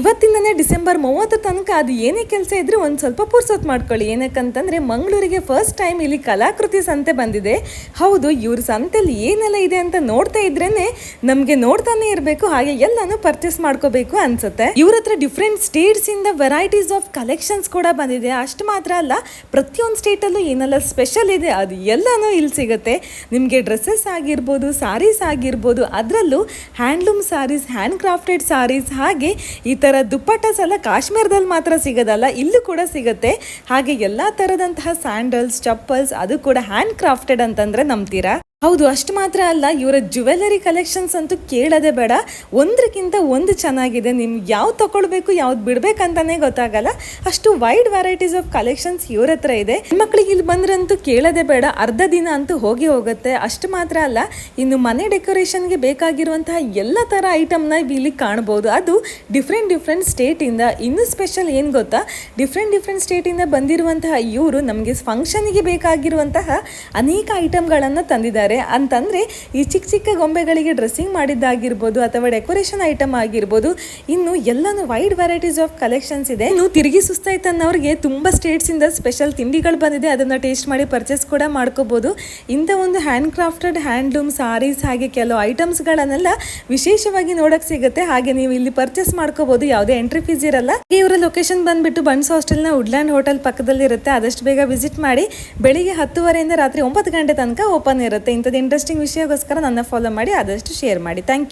ಇವತ್ತಿಂದನೇ December 30 ತನಕ ಅದು ಏನೇ ಕೆಲಸ ಇದ್ರೆ ಒಂದು ಸ್ವಲ್ಪ ಪುರ್ಸೊತ್ತು ಮಾಡ್ಕೊಳ್ಳಿ. ಏನಕ್ಕಂತಂದರೆ ಮಂಗಳೂರಿಗೆ ಫಸ್ಟ್ ಟೈಮ್ ಇಲ್ಲಿ ಕಲಾಕೃತಿ ಸಂತೆ ಬಂದಿದೆ. ಹೌದು, ಇವ್ರ ಸಂತೆಯಲ್ಲಿ ಏನೆಲ್ಲ ಇದೆ ಅಂತ ನೋಡ್ತಾ ಇದ್ರೇನೆ ನಮಗೆ ನೋಡ್ತಾನೆ ಇರಬೇಕು, ಹಾಗೆ ಎಲ್ಲಾನು ಪರ್ಚೇಸ್ ಮಾಡ್ಕೋಬೇಕು ಅನ್ಸುತ್ತೆ. ಇವ್ರ ಹತ್ರ ಡಿಫ್ರೆಂಟ್ ಸ್ಟೇಟ್ಸ್ ಇಂದ ವೆರೈಟೀಸ್ ಆಫ್ ಕಲೆಕ್ಷನ್ಸ್ ಕೂಡ ಬಂದಿದೆ. ಅಷ್ಟು ಮಾತ್ರ ಅಲ್ಲ, ಪ್ರತಿಯೊಂದು ಸ್ಟೇಟಲ್ಲೂ ಏನೆಲ್ಲ ಸ್ಪೆಷಲ್ ಇದೆ ಅದು ಎಲ್ಲಾನು ಇಲ್ಲಿ ಸಿಗುತ್ತೆ. ನಿಮಗೆ ಡ್ರೆಸ್ಸಸ್ ಆಗಿರ್ಬೋದು, ಸಾರೀಸ್ ಆಗಿರ್ಬೋದು, ಅದರಲ್ಲೂ handloom saris, hand crafted saris, ಹಾಗೆ ಈ ಥರ ದುಪ್ಪಟ್ಟಾಸ್ ಎಲ್ಲ ಕಾಶ್ಮೀರದಲ್ಲಿ ಮಾತ್ರ ಸಿಗೋದಲ್ಲ, ಇಲ್ಲೂ ಕೂಡ ಸಿಗುತ್ತೆ. ಹಾಗೆ ಎಲ್ಲ ಥರದಂತಹ ಸ್ಯಾಂಡಲ್ಸ್, ಚಪ್ಪಲ್ಸ್, ಅದು ಕೂಡ ಹ್ಯಾಂಡ್ ಕ್ರಾಫ್ಟೆಡ್ ಅಂತಂದರೆ ನಂಬ್ತೀರಾ? ಹೌದು, ಅಷ್ಟು ಮಾತ್ರ ಅಲ್ಲ, ಇವರ ಜ್ಯುವೆಲರಿ ಕಲೆಕ್ಷನ್ಸ್ ಅಂತೂ ಕೇಳೋದೇ ಬೇಡ. ಒಂದಕ್ಕಿಂತ ಒಂದು ಚೆನ್ನಾಗಿದೆ. ನಿಮ್ಗೆ ಯಾವ್ದು ತಗೊಳ್ಬೇಕು ಯಾವ್ದು ಬಿಡ್ಬೇಕಂತಾನೆ ಗೊತ್ತಾಗಲ್ಲ, ಅಷ್ಟು ವೈಡ್ ವೆರೈಟೀಸ್ ಆಫ್ ಕಲೆಕ್ಷನ್ಸ್ ಇವ್ರ ಹತ್ರ ಇದೆ. ಮಕ್ಕಳಿಗೆ ಇಲ್ಲಿ ಬಂದ್ರಂತೂ ಕೇಳೋದೇ ಬೇಡ, ಅರ್ಧ ದಿನ ಅಂತೂ ಹೋಗುತ್ತೆ. ಅಷ್ಟು ಮಾತ್ರ ಅಲ್ಲ, ಇನ್ನು ಮನೆ ಡೆಕೋರೇಷನ್ಗೆ ಬೇಕಾಗಿರುವಂತಹ ಎಲ್ಲ ಥರ ಐಟಮ್ನ ಇಲ್ಲಿ ಕಾಣ್ಬೋದು. ಅದು ಡಿಫ್ರೆಂಟ್ ಸ್ಟೇಟಿಂದ. ಇನ್ನೂ ಸ್ಪೆಷಲ್ ಏನು ಗೊತ್ತಾ, ಡಿಫ್ರೆಂಟ್ ಸ್ಟೇಟಿಂದ ಬಂದಿರುವಂತಹ ಇವರು ನಮಗೆ ಫಂಕ್ಷನ್ಗೆ ಬೇಕಾಗಿರುವಂತಹ ಅನೇಕ ಐಟಮ್ಗಳನ್ನು ತಂದಿದ್ದಾರೆ. ಅಂತಂದ್ರೆ ಈ ಚಿಕ್ಕ ಗೊಂಬೆಗಳಿಗೆ ಡ್ರೆಸ್ಸಿಂಗ್ ಮಾಡಿದ್ದಾಗಿರ್ಬೋದು ಅಥವಾ ಡೆಕೋರೇಷನ್ ಐಟಮ್ ಆಗಿರ್ಬೋದು, ಇನ್ನು ಎಲ್ಲಾನು ವೈಡ್ ವೆರೈಟೀಸ್ ಆಫ್ ಕಲೆಕ್ಷನ್ಸ್ ಇದೆ. ಇನ್ನು ತಿರುಗಿ ಸುಸ್ತಾಯ್ತನ್ನೋರಿಗೆ ತುಂಬಾ ಸ್ಟೇಟ್ಸ್ ಇಂದ ಸ್ಪೆಷಲ್ ತಿಂಡಿಗಳು ಬಂದಿದೆ, ಅದನ್ನ ಟೇಸ್ಟ್ ಮಾಡಿ ಪರ್ಚೇಸ್ ಕೂಡ ಮಾಡ್ಕೋಬಹುದು. ಇಂಥ ಒಂದು ಹ್ಯಾಂಡ್ ಕ್ರಾಫ್ಟೆಡ್ ಹ್ಯಾಂಡ್ಲೂಮ್ ಸಾರೀಸ್ ಹಾಗೆ ಕೆಲವು ಐಟಮ್ಸ್ ಗಳನ್ನೆಲ್ಲ ವಿಶೇಷವಾಗಿ ನೋಡಕ್ ಸಿಗುತ್ತೆ. ಹಾಗೆ ನೀವು ಇಲ್ಲಿ ಪರ್ಚೇಸ್ ಮಾಡ್ಕೋಬಹುದು, ಯಾವುದೇ ಎಂಟ್ರಿ ಫೀಸ್ ಇರಲ್ಲ. ಇವರ ಲೊಕೇಶನ್ ಬಂದ್ಬಿಟ್ಟು ಬನ್ಸ್ ಹಾಸ್ಟೆಲ್ ನ ವುಡ್ಲ್ಯಾಂಡ್ ಹೋಟೆಲ್ ಪಕ್ಕದಲ್ಲಿ ಇರುತ್ತೆ. ಆದಷ್ಟು ಬೇಗ ವಿಸಿಟ್ ಮಾಡಿ. ಬೆಳಿಗ್ಗೆ 10:30 ರಾತ್ರಿ 9 ಗಂಟೆ ತನಕ ಓಪನ್ ಇರುತ್ತೆ. ಇಂಥದ್ದು ಇಂಟ್ರೆಸ್ಟಿಂಗ್ ವಿಷಯಗೋಸ್ಕರ ನನ್ನ ಫಾಲೋ ಮಾಡಿ, ಆದಷ್ಟು ಶೇರ್ ಮಾಡಿ. Thank you.